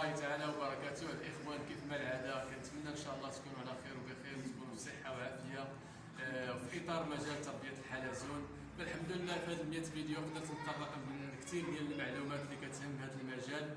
الله تعالى وبركاته. الاخوان كيف ما العاده كنتمنى ان شاء الله تكونوا على خير وبخير وتكونوا بصحه وعافيه. في اطار مجال تربيه الحلزون، الحمد لله في هذه 100 فيديو قدرت نتطرق لكثير ديال المعلومات اللي كتهم هذا المجال.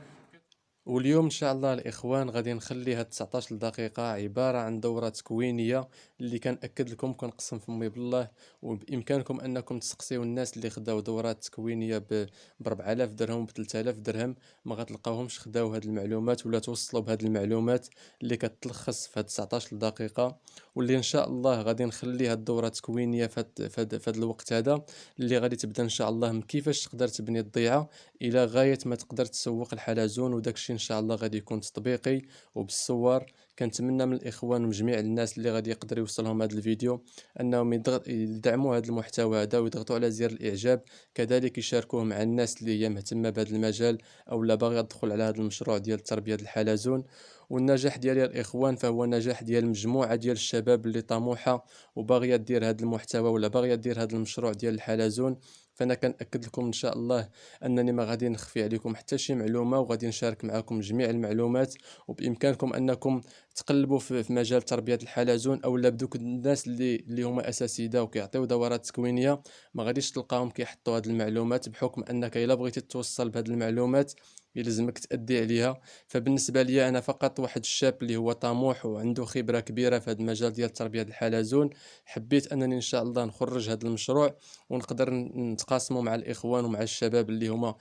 واليوم ان شاء الله الاخوان غادي نخلي هاد 19 دقيقه عباره عن دوره تكوينيه اللي كنأكد لكم كنقسم فمي بالله، وبامكانكم انكم تسقسيو الناس اللي خداو دورات تكوينيه ب 4000 درهم ب 3000 درهم، ما غتلقاوهمش خداو هاد المعلومات ولا توصلوا بهاد المعلومات اللي كتلخص في هاد 19 دقيقه، واللي ان شاء الله غادي نخلي هاد الدوره التكوينيه في هاد الوقت هذا اللي غادي تبدا ان شاء الله من كيفاش تقدر تبني الضيعه الى غايه ما تقدر تسوق الحلزون، وداكشي ان شاء الله غادي يكون تطبيقي وبالصور. كنتمنى من الاخوان وجميع الناس اللي غادي يقدر يوصلهم هذا الفيديو انهم يدعموا هذا المحتوى هذا ويضغطوا على زر الاعجاب، كذلك يشاركوه مع الناس اللي هي مهتمه بهذا المجال او لا باغيه تدخل على هذا المشروع ديال تربيه الحلزون. والنجاح ديالي الاخوان فهو نجاح ديال مجموعه ديال الشباب اللي طموحه وباغيه دير هذا المحتوى ولا باغيه دير هذا المشروع ديال الحلزون. فانا كنأكد لكم ان شاء الله انني ما غادي نخفي عليكم حتى شي معلومه، وغادي نشارك معكم جميع المعلومات، وبامكانكم انكم تقلبوا في مجال تربيه الحلزون او بدوك الناس اللي هما اساتذه وكيعطيو دورات تكوينيه. ما غاديش تلقاهم كيحطوا هذه المعلومات بحكم انك الا بغيتي توصل بهذه المعلومات يلزمك تأدي عليها. فبالنسبه لي انا فقط واحد الشاب اللي هو طموح وعنده خبره كبيره في هذا المجال ديال تربيه الحلزون، حبيت انني ان شاء الله نخرج هذا المشروع ونقدر نتقاسموا مع الاخوان ومع الشباب اللي هما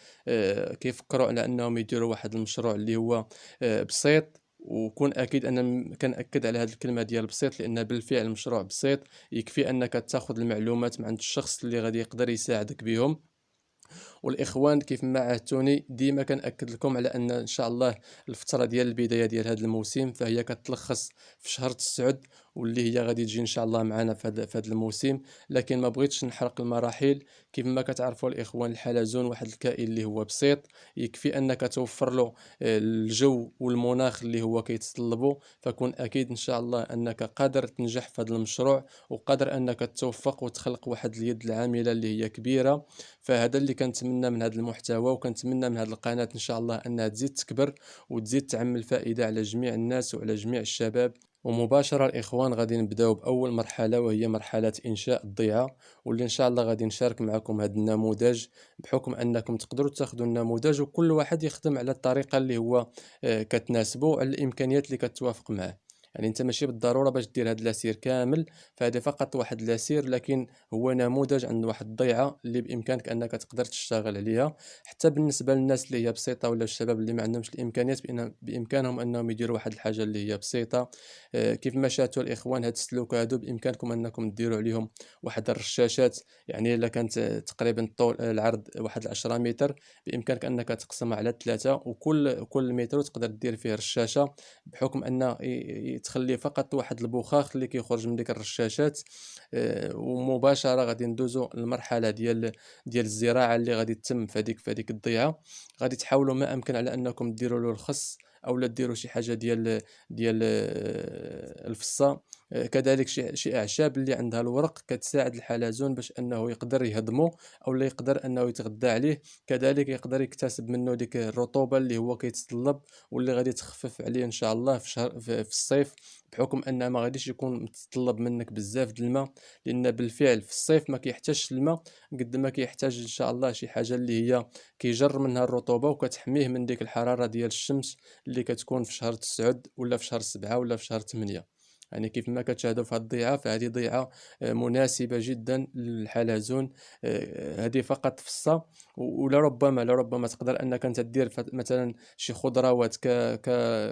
كيفكروا على انهم يديروا واحد المشروع اللي هو بسيط. وكون اكيد انا كنأكد على هذه الكلمه ديال بسيط لان بالفعل المشروع بسيط، يكفي انك تاخذ المعلومات من عند الشخص اللي غادي يقدر يساعدك بهم. والاخوان كيف ما عهدتوني ديما كنأكد لكم على ان شاء الله الفتره ديال البدايه ديال هذا الموسم فهي كتلخص في شهر التسعود، واللي هي غادي تجي ان شاء الله معنا في هذا الموسم. لكن ما بغيتش نحرق المراحل. كيف ما كتعرفوا الاخوان الحلزون واحد الكائن اللي هو بسيط، يكفي انك توفر له الجو والمناخ اللي هو كيتطلبه، فكون اكيد ان شاء الله انك قادر تنجح في هذا المشروع وقادر انك توفق وتخلق واحد اليد العامله اللي هي كبيره. فهذا اللي كنتمنى من هذا المحتوى، وكنتمنى من هذه القناه ان شاء الله انها تزيد تكبر وتزيد تعمل فائده على جميع الناس وعلى جميع الشباب. ومباشرة الإخوان غادي نبداو بأول مرحلة وهي مرحلة إنشاء الضيعة، واللي إن شاء الله غادي نشارك معكم هذا النموذج بحكم أنكم تقدروا تاخذوا النموذج وكل واحد يخدم على الطريقة اللي هو كتناسبه على الإمكانيات اللي كتوافق معه. يعني انت ماشي بالضروره باش دير هاد لاسير كامل، فهذا فقط واحد لاسير، لكن هو نموذج عند واحد الضيعه اللي بامكانك انك تقدر تشتغل عليها. حتى بالنسبه للناس اللي هي بسيطه ولا الشباب اللي ما عندهمش الامكانيات بامكانهم انهم يديروا واحد الحاجه اللي هي بسيطه. كيف ما شاهدتوا الاخوان هاد السلوك هادو بامكانكم انكم ديروا عليهم واحد الرشاشات، يعني الا كانت تقريبا الطول العرض واحد 10 متر بامكانك انك تقسمها على ثلاثه، وكل متر تقدر دير فيه رشاشه، بحكم ان تخلي فقط واحد البخاخ اللي كيخرج من ديك الرشاشات. ومباشره غادي ندوزو للمرحله ديال الزراعه اللي غادي تتم في هذيك الضيعه. غادي تحاولوا ما امكن على انكم ديروا له الخص او لا ديروا شي حاجه ديال الفصه. كذلك شي اعشاب اللي عندها الورق كتساعد الحلزون باش انه يقدر يهضمه او لا يقدر انه يتغذى عليه، كذلك يقدر يكتسب منه ديك الرطوبه اللي هو كيتطلب واللي غادي تخفف عليه ان شاء الله في شهر في الصيف، بحكم ان ما غاديش يكون متطلب منك بزاف د الماء، لان بالفعل في الصيف ما كيحتاجش الماء قد ما كيحتاج ان شاء الله شي حاجه اللي هي كيجر منها الرطوبه وكتحميه من ديك الحراره ديال الشمس اللي كتكون في شهر 9 ولا في شهر 7 ولا في شهر 8. يعني كيف ما كتشاهدوا في هذه الضيعه، فهذه ضيعه مناسبه جدا للحلزون. هذه فقط فصه، ولربما تقدر انك انت دير مثلا شي خضروات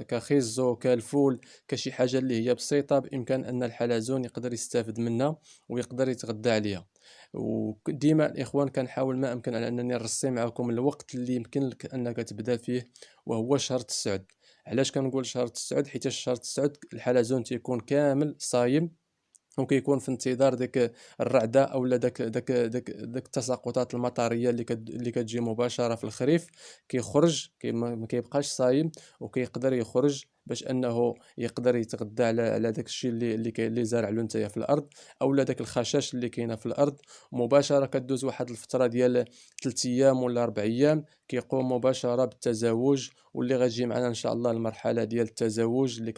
كخيزو كالفول، كشي حاجه اللي هي بسيطه بامكان ان الحلزون يقدر يستافد منها ويقدر يتغذى عليها. وديما الاخوان كنحاول ما امكن على انني نرسي معكم الوقت اللي يمكن لك انك تبدا فيه، وهو شهر تسعود. علاش كنقول شهر تسعود؟ حيت شهر تسعود الحلزون تيكون كامل صايم وكيكون في انتظار ديك الرعده او داك التساقطات المطريه اللي كتجي مباشره في الخريف. كيخرج ما كيبقاش صايم وكيقدر يخرج باش انه يقدر يتغذى على داك الشيء اللي زارع له نتايا في الارض، اولا داك الخشاش اللي كاينه في الارض. مباشره كدوز واحد الفتره ديال 3 ايام ولا 4 ايام، كيقوم مباشره بالتزاوج، واللي غتجي معنا ان شاء الله المرحله ديال التزاوج اللي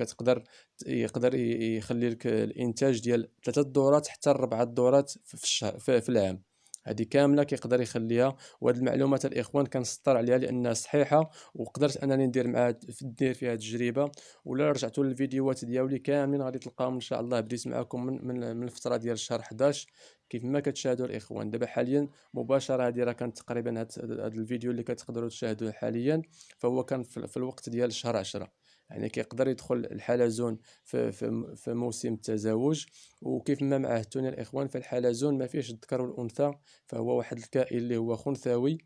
يقدر يخلي لك الانتاج ديال 3 دورات حتى 4 دورات في الشهر في العام. هذه كامله كيقدر يخليها. وهذه المعلومات الاخوان كنسطر عليها لانها صحيحه، وقدرت انني ندير فيها تجربه. ولا رجعتوا للفيديوهات ديالي كاملين غادي تلقاهم ان شاء الله. بديت معكم من الفتره ديال الشهر 11 كيف ما كتشاهدوا الاخوان. دابا حاليا مباشره هذه راه كانت تقريبا هذا الفيديو اللي كتقدروا تشاهدوه حاليا، فهو كان في الوقت ديال شهر 10. يعني كيقدر يدخل الحلزون في موسم التزاوج. وكيف ما معهدتوني الاخوان، فالحلزون ما فيهش الذكر والانثى، فهو واحد الكائن اللي هو خنثوي،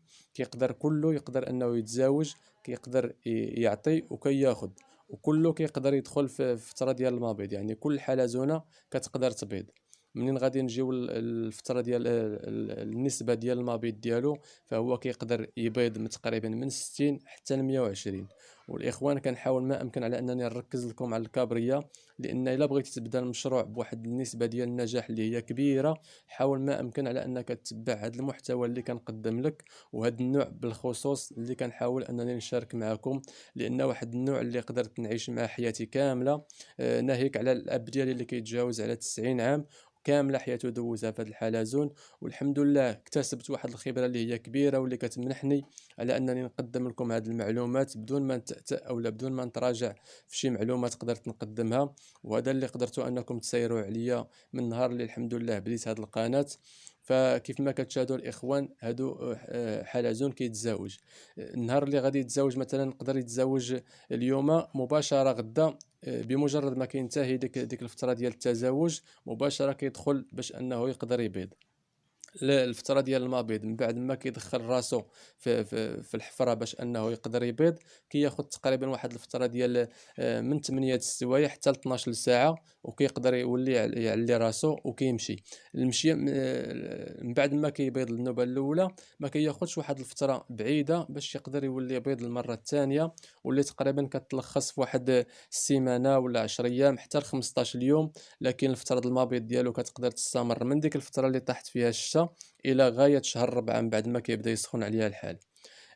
كله يقدر انه يتزاوج، كيقدر يعطي وكياخذ، وكله كيقدر يدخل في فتره ديال المبيض. يعني كل حلزونه كتقدر تبيض. منين غادي نجيو الفتره ديال النسبه ديال المبيض ديالو، فهو كيقدر يبيض من تقريبا من 60 حتى ل 120. والاخوان كنحاول ما امكن على انني نركز لكم على الكابريه، لان الا بغيتي تبدا المشروع بواحد النسبه ديال النجاح اللي هي كبيره، حاول ما امكن على انك تتبع هذا المحتوى اللي كنقدم لك، وهذا النوع بالخصوص اللي كنحاول انني نشارك معكم، لان واحد النوع اللي قدرت نعيش مع حياتي كامله. ناهيك على الاب ديالي اللي كيتجاوز على 90 عام، كامله حياته دوزها في هذا الحلزون. والحمد لله اكتسبت واحد الخبره اللي هي كبيره، واللي كتمنحني على انني نقدم لكم هذه المعلومات بدون ما نتأتأ او لا بدون ما نتراجع في شي معلومات قدرت نقدمها. وهذا اللي قدرتوا انكم تسيروا عليا من نهار اللي الحمد لله بديت هذه القناه. فكيف ما كتشاهدوا الاخوان، هادو حلزون كيتزاوج. النهار اللي غادي يتزاوج مثلا يقدر يتزاوج اليوم مباشره غدا. بمجرد ما كينتهي ديك الفتره ديال التزاوج، مباشره كيدخل باش انه يقدر يبيض. الفتره ديال المبيض من بعد ما كيدخل راسو في الحفره باش انه يقدر يبيض، كياخذ تقريبا واحد الفتره ديال من 8 السوايع حتى ل 12 ساعه، وكيقدر يولي يعلي راسو وكيمشي. المشي من بعد ما كيبيض النوبه الاولى، ما كياخذش واحد الفتره بعيده باش يقدر يولي يبيض المره الثانيه، واللي تقريبا كتلخص في واحد السيمانه ولا 10 ايام حتى ل 15 يوم. لكن الفتره د المبيض ديالو كتقدر تستمر من ديك الفتره اللي طاحت فيها الشتا الى غايه شهر 4 من بعد ما كيبدا يسخن عليها الحال.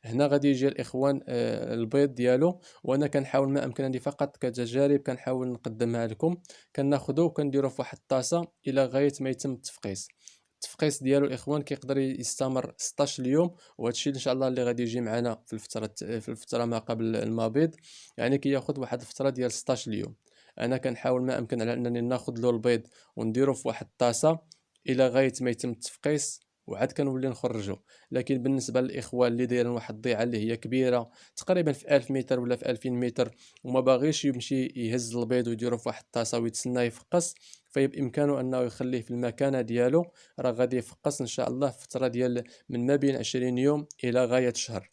هنا غادي يجي الاخوان البيض ديالو، وانا كنحاول ما امكنني فقط كتجارب كنحاول نقدمها لكم. كناخذو وكنديرو في واحد الطاسه الى غايه ما يتم التفقيس. التفقيس ديالو الاخوان كيقدر يستمر 16 يوم، وهذا الشيء ان شاء الله اللي غادي يجي معنا في الفتره ما قبل المبيض. يعني كياخذ واحد الفتره ديال 16 يوم. انا كنحاول ما امكن على انني ناخذ له البيض ونديرو في واحد الطاسه الى غايه ما يتم التفقيس، وعاد كنولي نخرجو. لكن بالنسبه للاخوان اللي دايرين واحد الضيعه اللي هي كبيره تقريبا في 1000 متر ولا في 2000 متر، وما باغيش يمشي يهز البيض ويديرو في واحد الطاسه ويتسنى يفقس، فبامكانه انه يخليه في المكانه ديالو. راه غادي يفقس ان شاء الله في فتره ديال من ما بين 20 يوم الى غايه شهر.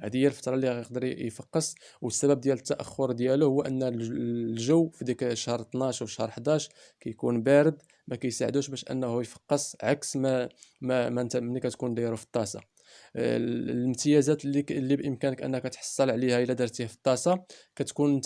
هذه هي الفتره اللي غيقدر يفقس. والسبب ديال التاخر ديالو هو ان الجو في ديك شهر 12 وشهر 11 كيكون بارد، ما كيساعدوش باش انه يفقس، عكس ما انت ملي كتكون دايرو في الطاسه. الامتيازات اللي بامكانك انك تحصل عليها الا درتيه في الطاسه، كتكون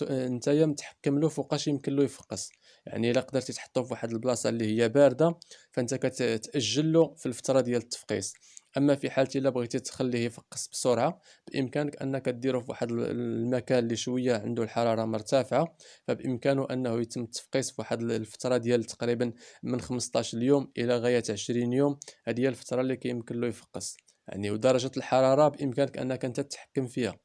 نتايا متحكم له فوقاش يمكن له يفقس. يعني الا قدرتي تحطه في واحد البلاصه اللي هي بارده، فانت كتاجل له في الفتره ديال التفقيس. اما في حالة الا بغيتي تخليه يفقس بسرعه، بامكانك انك ديره في واحد المكان اللي شويه عنده الحراره مرتفعه، فبامكانه انه يتم التفقيس في واحد الفتره ديال تقريبا من 15 يوم الى غايه 20 يوم. هذه هي الفتره اللي كيمكن له يفقس. يعني ودرجه الحراره بامكانك انك انت تتحكم فيها.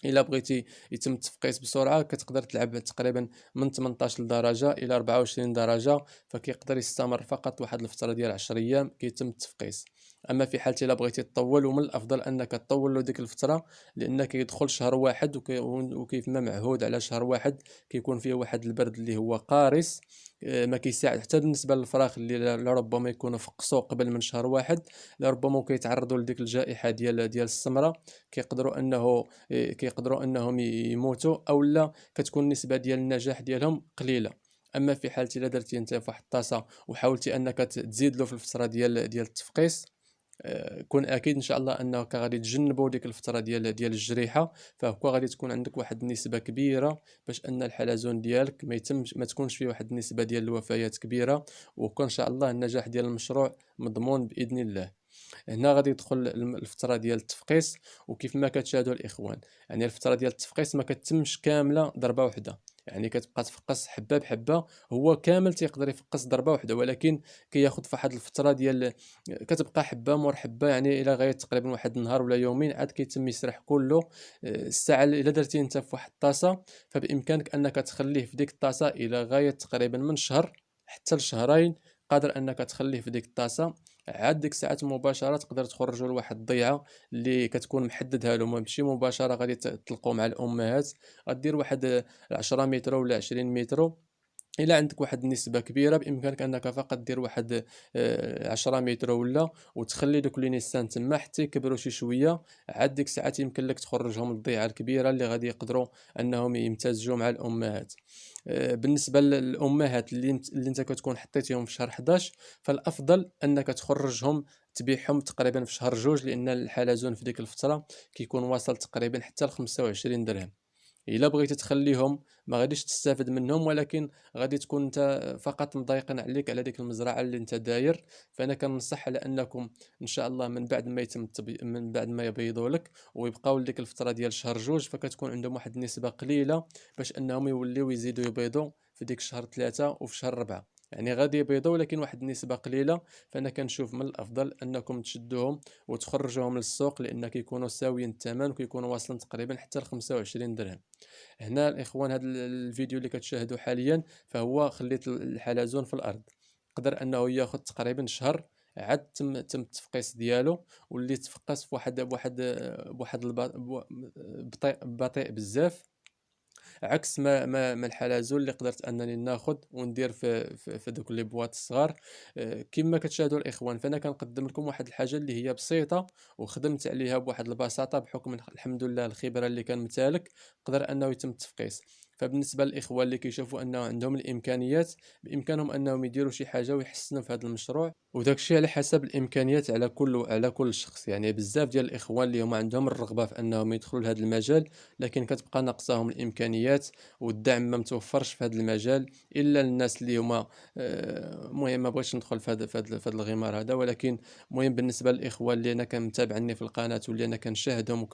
الا بغيتي يتم التفقيس بسرعه، كتقدر تلعب تقريبا من 18 درجه الى 24 درجه، فكيقدر يستمر فقط واحد الفتره ديال 10 ايام كيتم التفقيس. اما في حالة الا بغيتي تطول، ومن الافضل انك تطول له ديك الفتره، لان كيدخل شهر واحد وكيف ما معهود على شهر واحد كيكون فيه واحد البرد اللي هو قارس. ما كيساعد حتى بالنسبه للفراخ اللي لربما يكونوا فقسوا قبل من شهر واحد، لربما كيتعرضوا لديك الجائحه ديال السمره، كيقدروا انهم يموتوا، او لا كتكون النسبه ديال النجاح ديالهم قليله. اما في حالتي الا درتي انت في واحد الطاسه وحاولتي انك تزيد له في الفتره ديال التفقيس، كون اكيد ان شاء الله انك غادي تجنبوا ديك الفتره ديال الجريحه، فهكا غادي تكون عندك واحد النسبه كبيره باش ان الحلزون ديالك ما تكونش فيه واحد النسبه ديال الوفيات كبيره، وكون ان شاء الله النجاح ديال المشروع مضمون باذن الله. هنا غادي يدخل الفتره ديال التفقيس. وكيف ما كتشاهدوا الاخوان، يعني الفتره ديال التفقيس ما كتتمش كامله ضربه واحده، يعني كتبقى تفقس حبه بحبه. هو كامل تيقدر يفقس ضربه واحده، ولكن كياخذ فواحد الفتره ديال كتبقى حبه مور حبه، يعني الى غايه تقريبا واحد النهار ولا يومين عاد كيتم يسرح كله. الساعه الا درتي انت في واحد الطاسه، فبامكانك انك تخليه في ديك الطاسه الى غايه تقريبا من شهر حتى لشهرين. قادر انك تخليه في ديك الطاسه، عاد ديك الساعات مباشره تقدر تخرجوا لواحد الضيعه اللي كتكون محددها لهم، ماشي مباشره غادي تطلقوا مع الامهات. غدير واحد 10 متر ولا 20 متر. إلا عندك واحد النسبة كبيرة بإمكانك أنك فقط دير واحد 10 متر ولا، وتخلي دوك لي نيسان تما حتى يكبروا شي شوية. عاد ديك الساعات يمكن لك تخرجهم للضيعة الكبيرة اللي غادي يقدروا أنهم يمتزجوا مع الأمهات. بالنسبة للأمهات اللي أنت كتكون حطيتيهم في شهر 11، فالأفضل أنك تخرجهم تبيعهم تقريبا في شهر جوج، لأن الحلزون في ديك الفترة كيكون واصل تقريبا حتى ل 25 درهم. الا بغيتي تخليهم ما غاديش تستافد منهم، ولكن غادي تكون انت فقط مضايقين عليك على ديك المزرعه اللي انت داير. فانا كنصح على انكم ان شاء الله من بعد ما من بعد ما يبيضوا لك ويبقاو لديك الفتره ديال شهر جوج، فكتكون عندهم واحد النسبه قليله باش انهم يوليو يزيدوا يبيضوا في ديك شهر 3 وفي شهر 4. يعني غادي يبيضوا ولكن واحد النسبه قليله. فانا كنشوف من الافضل انكم تشدوهم وتخرجوهم للسوق، لان كيكونوا ساويين الثمن وكيكونوا واصلين تقريبا حتى ل 25 درهم. هنا الاخوان، هذا الفيديو اللي كتشاهدوا حاليا فهو خليت الحلزون في الارض، قدر انه ياخذ تقريبا شهر. عاد تم التفقيس ديالو، واللي تفقس بواحد بطيء بزاف، عكس ما الحلزون اللي قدرت انني ناخذ وندير في دوك لي بواط الصغار. كما كتشاهدوا الاخوان، فانا كنقدم لكم واحد الحاجه اللي هي بسيطه وخدمت عليها بواحد البساطه بحكم الحمد لله الخبره اللي كان متالك، قدر انه يتم التفقيس. فبالنسبه للاخوان اللي كيشوفوا انه عندهم الامكانيات، بامكانهم انهم يديروا شي حاجه ويحسنوا في هذا المشروع. وداك الشيء على حسب الامكانيات على كل شخص. يعني بزاف ديال الاخوان اللي هما عندهم الرغبه في انهم يدخلوا لهذا المجال، لكن كتبقى ناقصاهم الامكانيات والدعم ما متوفرش في هذا المجال الا الناس اللي هما المهم ما بغيتش ندخل في هذا الغمار هذا. ولكن المهم بالنسبه للاخوان اللي انا كنتابعني في القناه واللي انا كنشاهدهم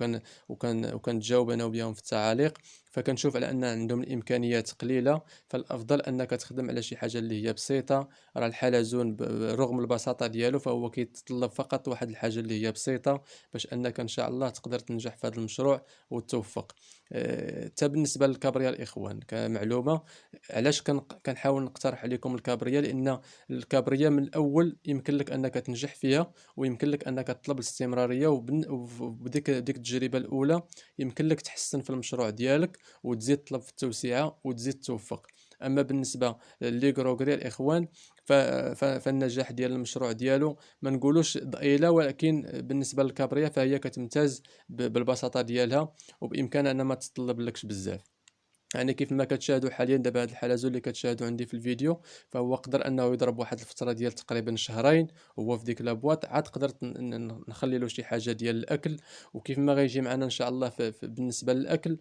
وكنتجاوب انا وياهم في التعاليق، فكنشوف على ان عندهم الامكانيات قليله. فالافضل انك تخدم على شي حاجه اللي هي بسيطه. راه الحلزون رغم البساطه ديالو فهو كيتطلب فقط واحد الحاجه اللي هي بسيطه باش انك ان شاء الله تقدر تنجح في هذا المشروع وتوفق. حتى بالنسبه للكابريا الاخوان كمعلومه، علاش كنحاول نقترح عليكم الكابريا، لان الكابريا من الاول يمكن لك انك تنجح فيها، ويمكن لك انك تطلب الاستمراريه، وبديك التجربه الاولى يمكن لك تحسن في المشروع ديالك وتزيد تطلب في التوسعه وتزيد توفق. اما بالنسبه لي غروغري الاخوان، فالنجاح ديال المشروع ديالو ما نقولوش ضئيله، ولكن بالنسبه للكابريا فهي كتمتاز بالبساطه ديالها، وبامكانها انها ما تتطلب لكش بزاف. يعني كيف ما كتشاهدوا حاليا دابا هذا الحلزون اللي كتشاهدوا عندي في الفيديو، فهو قدر انه يضرب واحد الفتره ديال تقريبا شهرين وهو في ديك لابواط. عاد قدرت نخلي له شي حاجه ديال الاكل. وكيف ما غيجي معنا ان شاء الله بالنسبه للاكل،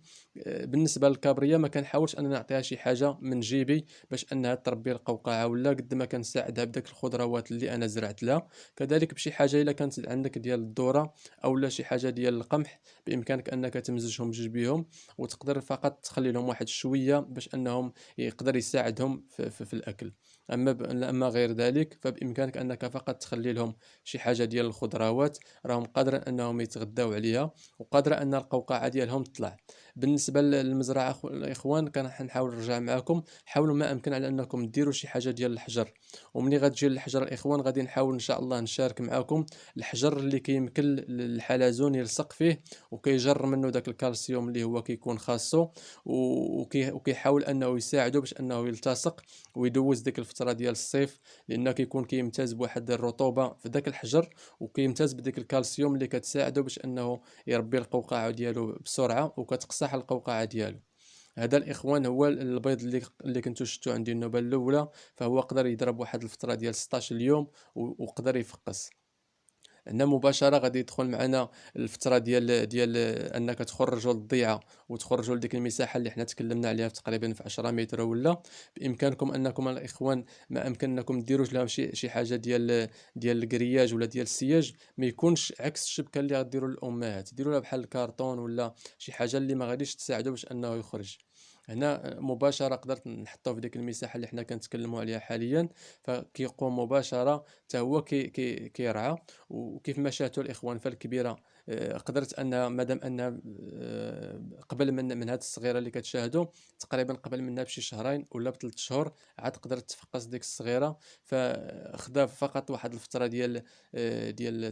بالنسبه للكابريا ما كنحاولش اننا نعطيها شي حاجه من جيبي باش انها تربي القوقعه، ولا قد ما كنساعدها بداك الخضروات اللي انا زرعت لها. كذلك بشي حاجه الا كانت عندك ديال الذره او لا شي حاجه ديال القمح، بامكانك انك تمزجهم بجوج بيهم، وتقدر فقط تخلي لهم واحد شويه باش انهم يقدر يساعدهم في الاكل. اما غير ذلك فبامكانك انك فقط تخلي لهم شي حاجه ديال الخضروات، راهم قادر انهم يتغداو عليها، وقادره ان القوقعه ديالهم تطلع. بالنسبه للمزرعه الاخوان، كنحاول نرجع معكم، حاولوا ما امكن على انكم ديروا شي حاجه ديال الحجر. ومني غتجي الحجر الاخوان غادي نحاول ان شاء الله نشارك معكم الحجر اللي كيمكن للحلزون يلصق فيه وكيجر منه داك الكالسيوم اللي هو كيكون خاصو، وكيحاول انه يساعده باش انه يلتصق ويدوز ديك الفتره ديال الصيف، لانه كيكون كيمتاز بواحد الرطوبه في داك الحجر، وكيمتاز بديك الكالسيوم اللي كتساعده باش انه يربي القوقعه ديالو بسرعه وكتقصح القوقعه ديالو. هذا الاخوان هو البيض اللي كنتو شفتو عندي النوبه الاولى، فهو قدر يضرب واحد الفتره ديال 16 يوم وقدر يفقس. هنا مباشره غادي يدخل معنا الفتره ديال انك تخرجوا للضيعه وتخرجوا لديك المساحه اللي حنا تكلمنا عليها في تقريبا في 10 متر ولا. بامكانكم انكم الاخوان ما امكنكم ديروا لها شي حاجه ديال الكرياج ولا ديال السياج، ما يكونش عكس الشبكه اللي غديروا للامهات، ديروا لها بحال الكرتون ولا شي حاجه اللي ما غاديش تساعدوا باش انه يخرج. هنا مباشره قدرت نحطوه في ديك المساحه اللي حنا كنتكلموا عليها حاليا، فكيقوم مباشره حتى هو كيرعى. وكيف ما شاهدتوا الاخوان فالكبيره قدرت ان مادام ان قبل من هاد الصغيره اللي كتشاهدوا، تقريبا قبل منها بشي شهرين ولا بثلاث شهور عاد قدرت تفقس ديك الصغيره. فخدا فقط واحد الفتره ديال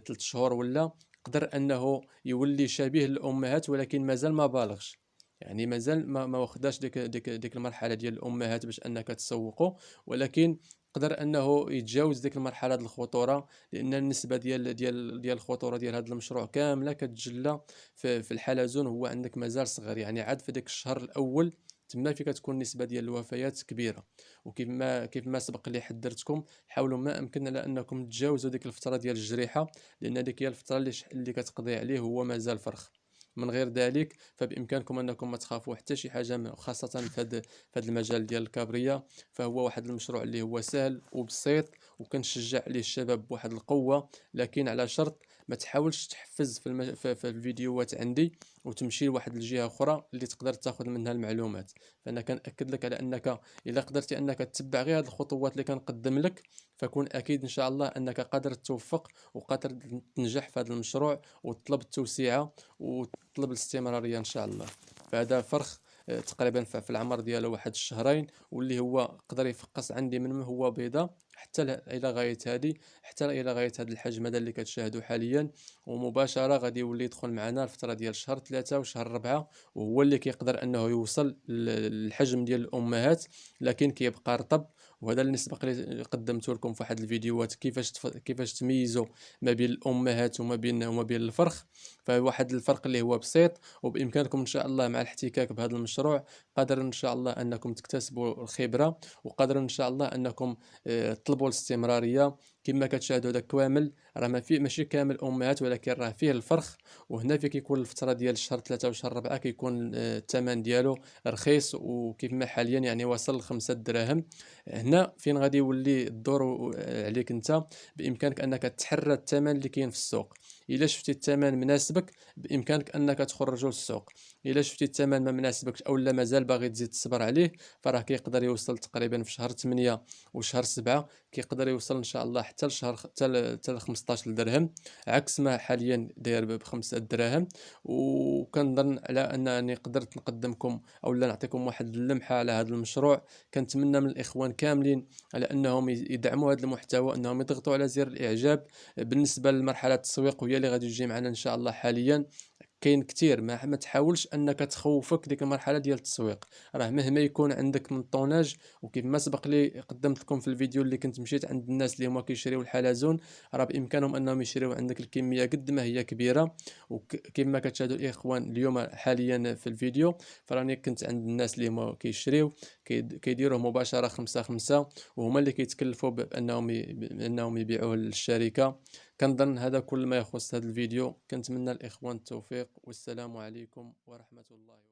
3 شهور ولا قدر انه يولي شبيه للامهات، ولكن مازال ما بالغش. يعني مازال ما واخداش ديك المرحله ديال الامهات باش انك تسوقه، ولكن قدر انه يتجاوز ديك المرحله ديال الخطوره، لان النسبه ديال الخطوره ديال هذا المشروع كامله كتجلى في الحلزون. هو عندك مازال صغير، يعني عاد في ديك الشهر الاول تما فين كتكون النسبه ديال الوفيات كبيره. وكيف ما سبق لي حذرتكم، حاولوا ما امكن على انكم تجاوزوا ديك الفتره ديال الجريحه، لان ديك هي الفتره اللي كتقضي عليه هو مازال فرخ. من غير ذلك فبامكانكم انكم ما تخافوا حتى شي حاجه خاصه في هذا المجال ديال الكابريا. فهو واحد المشروع اللي هو سهل وبسيط، وكنشجع عليه الشباب بواحد القوه، لكن على شرط ما تحاولش تحفز في الفيديوهات عندي وتمشي لواحد الجهه اخرى اللي تقدر تاخذ منها المعلومات. فانا كنأكد لك على انك اذا قدرتي انك تتبع غير هذه الخطوات اللي كنقدم لك، فكون اكيد ان شاء الله انك قادر توفق وقادر تنجح في هذا المشروع وتطلب التوسعه وتطلب الاستمراريه ان شاء الله. فهذا فرخ تقريبا في العمر ديالو واحد الشهرين، واللي هو قدر يفقس عندي من هو بيضه حتى الى غايه هذه، حتى الى غايه هذا الحجم هذا اللي كتشاهدوا حاليا. ومباشره غادي يولي يدخل معنا الفتره ديال شهر 3 وشهر 4، وهو اللي كيقدر انه يوصل للحجم ديال الامهات، لكن كيبقى رطب. وهذا اللي سبق لي قدمته لكم في واحد الفيديوهات كيفاش تميزوا ما بين الامهات وما بين الفرخ. فواحد الفرق اللي هو بسيط، وبامكانكم ان شاء الله مع الاحتكاك بهذا المشروع قادر ان شاء الله انكم تكتسبوا الخبره، وقادر ان شاء الله انكم تطلبوا الاستمراريه. كما كتشاهدوا هذا كامل راه ما فيه ماشي كامل امهات، ولكن راه فيه الفرخ. وهنا فين كيكون الفتره ديال شهر 3 وشهر 4 كيكون الثمن ديالو رخيص، وكيف ما حاليا يعني وصل ل 5 دراهم. هنا فين غادي يولي الدور عليك انت، بامكانك انك تحرى الثمن اللي كاين في السوق. الا شفتي الثمن مناسبك بامكانك انك تخرجه للسوق. الا شفتي الثمن ما مناسبكش او لا مازال باغي تزيد تصبر عليه، فراه كيقدر يوصل تقريبا في شهر 8 وشهر 7 كيقدر يوصل ان شاء الله حتى لشهر حتى ل 15 درهم، عكس ما حاليا داير بخمسة دراهم. وكنظن على انني قدرت نقدمكم او لا نعطيكم واحد اللمحه على هذا المشروع. كنتمنى من الاخوان كاملين على انهم يدعموا هذا المحتوى، انهم يضغطوا على زر الاعجاب. بالنسبه لمرحله التسويق وهي اللي غادي تجي معنا ان شاء الله حاليا، كاين كتير ما تحاولش انك تخوفك ديك المرحله ديال التسويق. راه مهما يكون عندك من طوناج، وكيف ما سبق لي قدمت لكم في الفيديو اللي كنت مشيت عند الناس اللي هما كيشريو الحلزون، راه بامكانهم انهم يشريو عندك الكميه قد ما هي كبيره. وكما كتشاهدوا الاخوان اليوم حاليا في الفيديو، فراني كنت عند الناس اللي هما كيشريو كيديروه مباشره 5 وهما اللي كيتكلفوا بانهم يبيعوه للشركه. كنظن هذا كل ما يخص هذا الفيديو. كنتمنى الإخوان التوفيق، والسلام عليكم ورحمة الله.